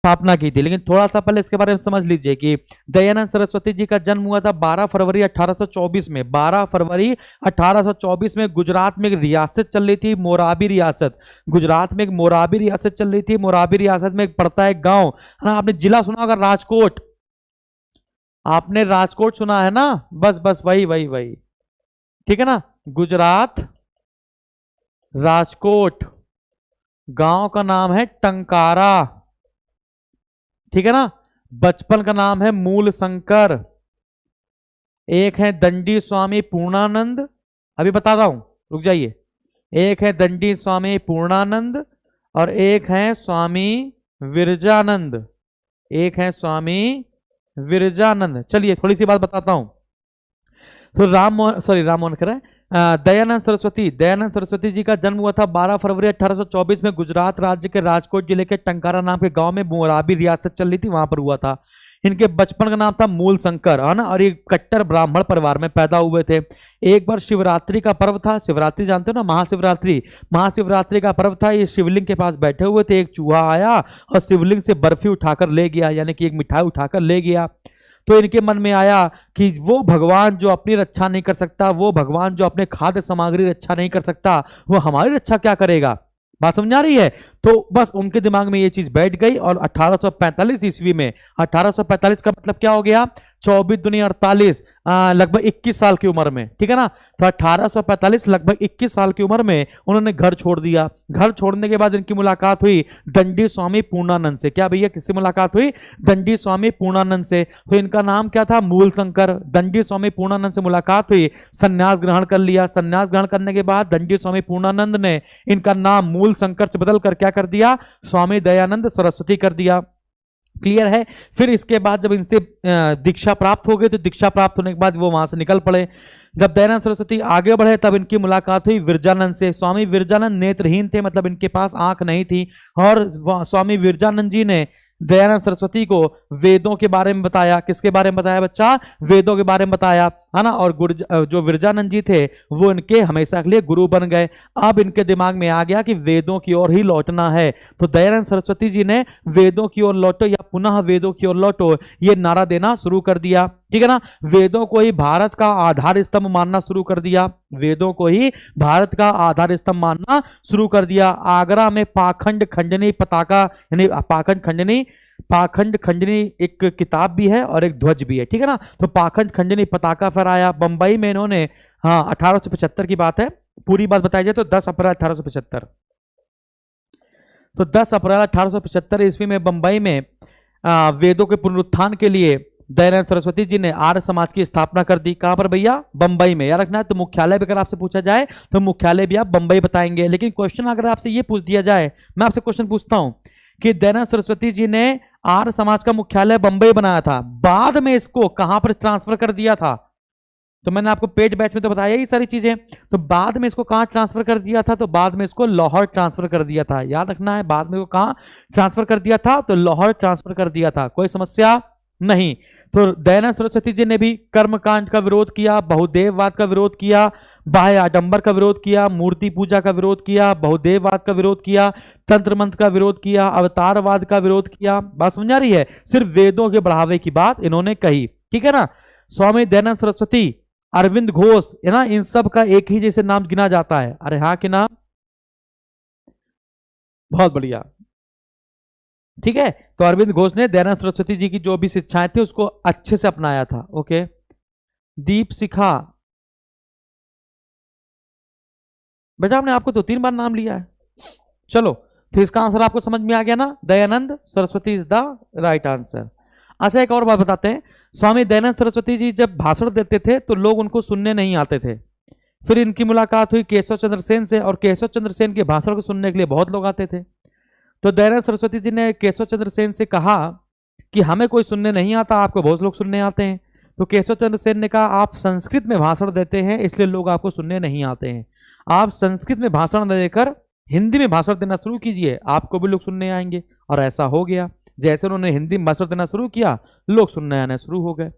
स्थापना की थी। लेकिन थोड़ा सा पहले इसके बारे में समझ लीजिए कि दयानंद सरस्वती जी का जन्म हुआ था 12 फरवरी 1824 में। 12 फरवरी 1824 में गुजरात में एक रियासत चल रही थी, मोराबी रियासत। गुजरात में एक मोराबी रियासत चल रही थी। मोराबी रियासत में एक पड़ता है गांव, है ना, आपने जिला सुना होगा राजकोट, आपने राजकोट सुना है ना, बस बस वही वही वही, ठीक है ना। गुजरात राजकोट, गांव का नाम है टंकारा, ठीक है ना। बचपन का नाम है मूल शंकर। एक है दंडी स्वामी पूर्णानंद, अभी बताता हूं, रुक जाइए। एक है दंडी स्वामी पूर्णानंद और एक है स्वामी विरजानंद, एक है स्वामी विरजानंद। चलिए थोड़ी सी बात बताता हूं। तो राम मोहन कह रहे हैं दयानंद सरस्वती जी का जन्म हुआ था 12 फरवरी 1824 में गुजरात राज्य के राजकोट जिले के टंकारा नाम के गांव में मोराबी रियासत चल रही थी, वहां पर हुआ था। इनके बचपन का नाम था मूल शंकर, है ना, और ये कट्टर ब्राह्मण परिवार में पैदा हुए थे। एक बार शिवरात्रि का पर्व था, शिवरात्रि जानते हो ना, महाशिवरात्रि, महाशिवरात्रि का पर्व था। ये शिवलिंग के पास बैठे हुए थे, एक चूहा आया और शिवलिंग से बर्फी उठाकर ले गया, यानी कि एक मिठाई उठाकर ले गया। तो इनके मन में आया कि वो भगवान जो अपनी रक्षा नहीं कर सकता, वो भगवान जो अपने खाद्य सामग्री रक्षा नहीं कर सकता, वो हमारी रक्षा क्या करेगा। बात समझ आ रही है। तो बस उनके दिमाग में ये चीज बैठ गई और 1845 ईस्वी में, 1845 का मतलब क्या हो गया, 24 दूनी 48, लगभग 21 साल की उम्र में, ठीक है ना। तो 1845 लगभग 21 साल की उम्र में उन्होंने घर छोड़ दिया। घर छोड़ने के बाद इनकी मुलाकात हुई दंडी स्वामी पूर्णानंद से। क्या भैया, किससे मुलाकात हुई, दंडी स्वामी पूर्णानंद से। तो इनका नाम क्या था, मूल शंकर। दंडी स्वामी पूर्णानंद से मुलाकात हुई, संन्यास ग्रहण कर लिया। संन्यास ग्रहण करने के बाद दंडी स्वामी पूर्णानंद ने इनका नाम मूल शंकर से बदलकर क्या कर दिया, स्वामी दयानंद सरस्वती कर दिया। क्लियर है। फिर इसके बाद जब इनसे दीक्षा प्राप्त हो गई, तो दीक्षा प्राप्त होने के बाद वो वहां से निकल पड़े। जब दयानंद सरस्वती आगे बढ़े तब इनकी मुलाकात हुई विरजानंद से। स्वामी विरजानंद नेत्रहीन थे, मतलब इनके पास आंख नहीं थी, और स्वामी विरजानंद जी ने दयानंद सरस्वती को वेदों के बारे में बताया। किसके बारे में बताया बच्चा, वेदों के बारे में बताया, है ना। और जो विरजानंद जी थे वो इनके हमेशा के लिए गुरु बन गए। अब इनके दिमाग में आ गया कि वेदों की ओर ही लौटना है। तो दयानंद सरस्वती जी ने वेदों की ओर लौटो या पुनः वेदों की ओर लौटो ये नारा देना शुरू कर दिया, ठीक है ना। वेदों को ही भारत का आधार स्तंभ मानना शुरू कर दिया, वेदों को ही भारत का आधार स्तंभ मानना शुरू कर दिया। आगरा में पाखंड खंडनी पताका, यानी पाखंड खंडनी एक किताब भी है और एक ध्वज भी है, ठीक है ना। तो पाखंड खंडनी पताका फहराया। बंबई में इन्होंने, हाँ 1875 की बात है, पूरी बात बताई जाए तो 10 अप्रैल 1875, तो 10 अप्रैल 1875 ईस्वी में बंबई में वेदों के पुनरुत्थान के लिए दयानंद सरस्वती जी ने आर्य समाज की स्थापना कर दी। कहां पर भैया, बंबई में। याद रखना है। तो मुख्यालय भी अगर आपसे पूछा जाए तो मुख्यालय भी आप बंबई बताएंगे। लेकिन क्वेश्चन अगर आपसे ये पूछ दिया जाए, मैं आपसे क्वेश्चन पूछता हूं कि दयानंद सरस्वती जी ने आर्य समाज का मुख्यालय बंबई बनाया था, बाद में इसको कहां पर ट्रांसफर कर दिया था, तो मैंने आपको पेड बैच में तो बताया ये सारी चीजें। तो बाद में इसको कहां ट्रांसफर कर दिया था, तो बाद में इसको लाहौर ट्रांसफर कर दिया था। याद रखना है, बाद में इसको कहां ट्रांसफर कर दिया था, तो लाहौर ट्रांसफर कर दिया था। कोई समस्या नहीं। तो दयानंद सरस्वती जी ने भी कर्मकांड का विरोध किया, बहुदेववाद का विरोध किया, बाह्य आडंबर का विरोध किया, मूर्ति पूजा का विरोध किया, बहुदेववाद का विरोध किया, तंत्र मंत्र का विरोध किया, अवतारवाद का विरोध किया। बात समझ आ रही है। सिर्फ वेदों के बढ़ावे की बात इन्होंने कही, ठीक है ना। स्वामी दयानंद सरस्वती, अरविंद घोष, है ना, इन सब का एक ही जैसे नाम गिना जाता है। अरे हाँ कि नाम, बहुत बढ़िया, ठीक है। तो अरविंद घोष ने दयानंद सरस्वती जी की जो भी शिक्षाएं थी उसको अच्छे से अपनाया था। ओके। दीप शिखा, बेटा हमने आपको 2-3 बार नाम लिया है। चलो, तो इसका आंसर आपको समझ में आ गया ना, Dayanand Saraswati is the right answer. अच्छा, एक और बात बताते हैं। स्वामी दयानंद सरस्वती जी जब भाषण देते थे तो लोग उनको सुनने नहीं आते थे। फिर इनकी मुलाकात हुई केशव चंद्र सेन से, और केशव चंद्र सेन के भाषण को सुनने के लिए बहुत लोग आते थे। तो दयानंद सरस्वती जी ने केशव चंद्र सेन से कहा कि हमें कोई सुनने नहीं आता, आपको बहुत लोग सुनने आते हैं। तो केशव चंद्र सेन ने कहा, आप संस्कृत में भाषण देते हैं इसलिए लोग आपको सुनने नहीं आते हैं, आप संस्कृत में भाषण देकर हिंदी में भाषण देना शुरू कीजिए, आपको भी लोग सुनने आएंगे। और ऐसा हो गया। जैसे उन्होंने हिंदी में भाषण देना शुरू किया, लोग सुनने आने शुरू हो गए।